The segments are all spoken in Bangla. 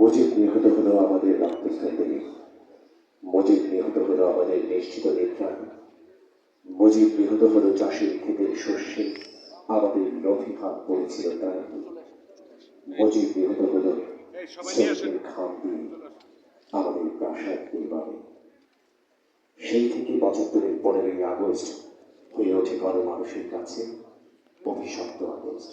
মুজিব নিহত হলো আমাদের রক্তস্রোতে, মুজিব নিহত হলো আমাদের নিশ্চিত নিদ্রা, মুজিব নিহত হলো চাষের ক্ষেতের শস্যে আমাদের লোভী হাত পড়েছিল তার, মুজিব নিহত হলো শ্রমিকের ঘাম দিয়ে আমাদের প্রাসাদ নির্মাণে। সেই থেকে ৭৫-এর ১৫ই আগস্ট হয়ে ওঠে গণমানুষের কাছে অভিশপ্ত August.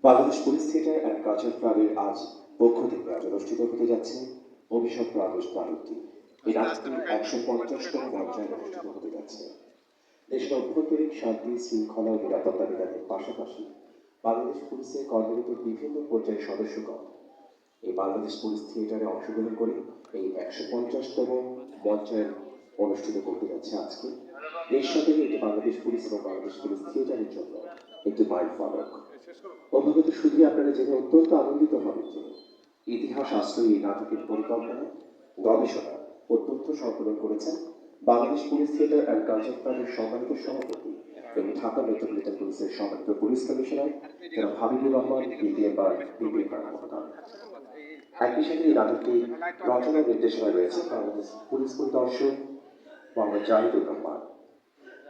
Bangladesh police theatre and culture ক্লাবের আজ পক্ষ থেকে আজ অনুষ্ঠিত হতে যাচ্ছে অভিশপ্ত আগস্ট নাটকটি। এই নাটকটি ১৫০তম পর্যায়ে অনুষ্ঠিত হতে যাচ্ছে। দেশের অভ্যন্তরীণ শান্তি শৃঙ্খলা ও নিরাপত্তা বিধানের পাশাপাশি বাংলাদেশ পুলিশে কর্মরত বিভিন্ন পর্যায়ের সদস্যগণ এই বাংলাদেশ পুলিশ থিয়েটারে অংশগ্রহণ করে এই ১৫০তম পর্যায়ে অনুষ্ঠিত করতে যাচ্ছে আজকে। এর সাথে এটি বাংলাদেশ পুলিশ এবং বাংলাদেশ পুলিশ থিয়েটারের জন্য একটি মাইল ফলক। অভিজ্ঞত শুধু আপনারা জেনে অত্যন্ত আনন্দিত হবেন যে ইতিহাস আশ্রয়ী এই নাটকের পরিকল্পনা, গবেষণা ও তথ্য সংকলন করেছেন Bangladesh police theatre and culture ক্লাবের সম্মানিত সভাপতি এবং ঢাকা মেট্রোপলিটন পুলিশের সম্মানিত পুলিশ কমিশনার জনাব হাবিবুর রহমান বিপিএমআর মহোদয়। একই সাথে এই নাটকটি রচনা নির্দেশনায় রয়েছে বাংলাদেশ পুলিশ পরিদর্শক মোহাম্মদ জাহিদুর রহমান।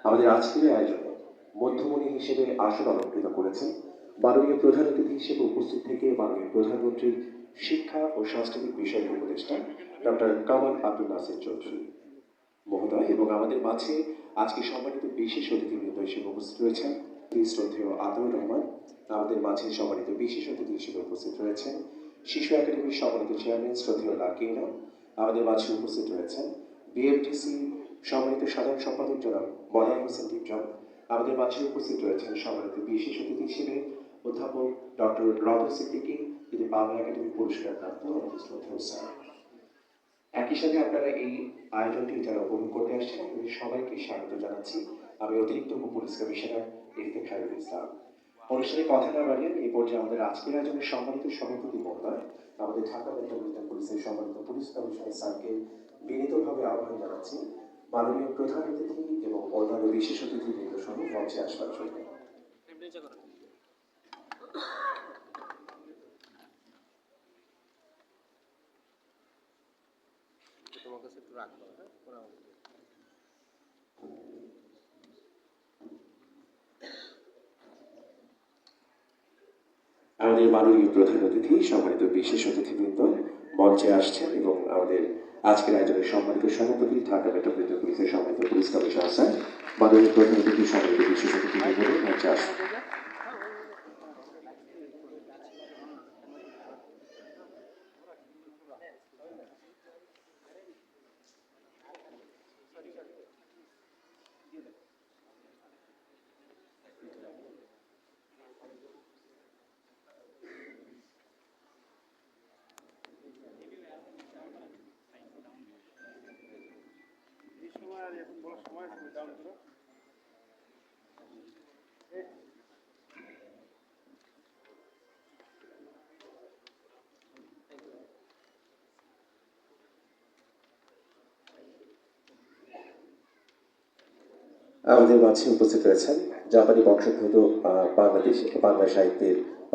আমাদের আজকের আয়োজনে মধ্যমণি হিসেবে আসন অলঙ্কৃত করেছেন মাননীয় প্রধান অতিথি হিসেবে উপস্থিত থেকে মাননীয় প্রধানমন্ত্রীর শিক্ষা ও সাংস্কৃতিক বিষয়ক উপদেষ্টা ডক্টর কামাল আব্দুল নাসির চৌধুরী মহোদয়। এবং আমাদের মাঝে আজকে সম্মানিত বিশেষ অতিথিবৃন্দ হিসেবে উপস্থিত রয়েছেন শ্রদ্ধেয় আতাউর রহমান। আমাদের মাঝে সম্মানিত বিশেষ অতিথি হিসেবে উপস্থিত রয়েছেন শিশু একাডেমির সম্মানিত চেয়ারম্যান শ্রদ্ধেয় লাকিনা। আমাদের মাঝে উপস্থিত রয়েছেন বিএফটিসি সম্মানিত সাধারণ সম্পাদক জনাব মনোয়ার হোসেন টিপজন। আমাদের মাঝে উপস্থিত রয়েছেন সম্মানিত বিশেষ অতিথি হিসেবে অধ্যাপক ডক্টর রতন সিদ্দিকী, তিনি বাংলা একাডেমি পুরস্কার প্রাপ্ত আমাদের শ্রদ্ধেয় স্যার। একই সাথে আপনারা এই আয়োজনটি যারা উপভোগ করতে আসছেন আমি সবাইকে স্বাগত জানাচ্ছি। আমি অতিরিক্ত পুলিশ কমিশনার ইফতেখার খায়রুল ইসলাম। অনুষ্ঠানে কথা না বাড়িয়ে এই পর্যায়ে আমাদের আজকের আয়োজনের সম্মানিত সভাপতি মহোদয় আমাদের ঢাকা মেট্রোপলিটন পুলিশের সম্মানিত পুলিশ কমিশনার স্যারকে বিনীতভাবে আহ্বান জানাচ্ছি মাননীয় প্রধান অতিথি এবং অন্যান্য বিশেষ অতিথিবৃন্দ সহ মঞ্চে আসবার জন্য। আমাদের মাননীয় প্রধান অতিথি সম্মানিত বিশেষ অতিথিবৃন্দ মঞ্চে আসছেন এবং আমাদের আজকের আয়োজনের সম্মানিত সভাপতি ঢাকা মেট্রোপলিটন পুলিশের সম্মানিত পুলিশ কমিশনার স্যার মাননীয় প্রধান অতিথি সম্মানিত বিশেষ অতিথিবৃন্দ মঞ্চে আসছেন। আমাদের মাঝে উপস্থিত রয়েছেন জাপানি বংশোদ্ভূত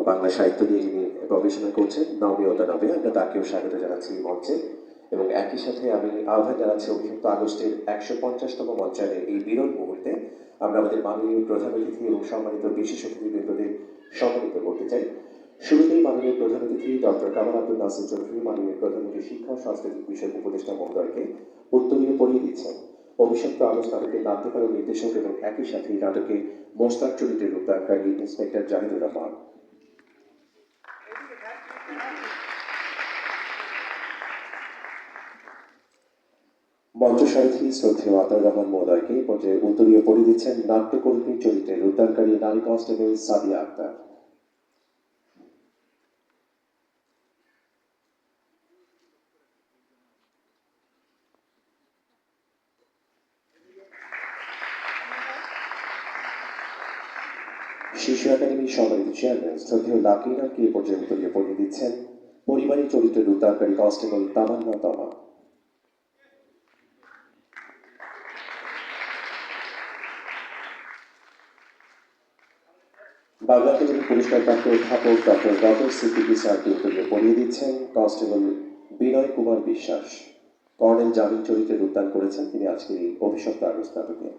বাংলা সাহিত্য নিয়ে যিনি গবেষণা করছেন নাওমি ওতানাবে। আমরা তাকেও স্বাগত জানাচ্ছি এই মঞ্চে এবং একই সাথে আমি আহ্বান জানাচ্ছি অভিযুক্ত আগস্টের ১৫০তম মঞ্চায়নের এই বিরল মুহূর্তে আমরা আমাদের মাননীয় প্রধান অতিথি এবং সম্মানিত বিশেষ অতিথিবৃন্দদের সম্মানিত করতে চাই। শুরুতেই মাননীয় প্রধান অতিথি ডক্টর কামাল আব্দুল নাসির চৌধুরী মাননীয় প্রধানমন্ত্রী শিক্ষা ও সাংস্কৃতিক বিষয়ক উপদেষ্টা মহোদয়কে উত্তরীয় পড়িয়ে দিচ্ছেন অভিষিক্ত আগস্ট নাটকের নাট্যকার ও নির্দেশক এবং একই সাথে এই নাটকে মোস্তাক চরিত্রের রূপদানকারী ইন্সপেক্টর জাহিদুর রহমান। মঞ্চ সারথী শ্রদ্ধেয় আতাউর রহমান মহোদয়কে পর্যায়ে উত্তরীয় পড়িয়ে দিচ্ছেন নাট্যকল্পী চরিত্রের রূপদানকারী নারী কনস্টেবল সাদিয়া আক্তার। শিশু একাডেমির সম্মানিত চেয়ারম্যান শ্রদ্ধেয় লাকিনাকে এ পর্যায়ে উত্তরীয় পড়িয়ে দিচ্ছেন পরিবারী চরিত্রের রূপদানকারী কনস্টেবল তামান্না তমা। বাংলা একাডেমি পুরস্কারপ্রাপ্ত অধ্যাপক ডক্টর গতর সিদ্দিকী স্যারকে উত্তরীয় পড়িয়ে দিচ্ছেন কনস্টেবল বিনয় কুমার বিশ্বাস। কর্নেল জামিন চরিত্রে রূপদান করেছেন তিনি আজকের এই অভিশপ্ত আগস্ট নাটকে।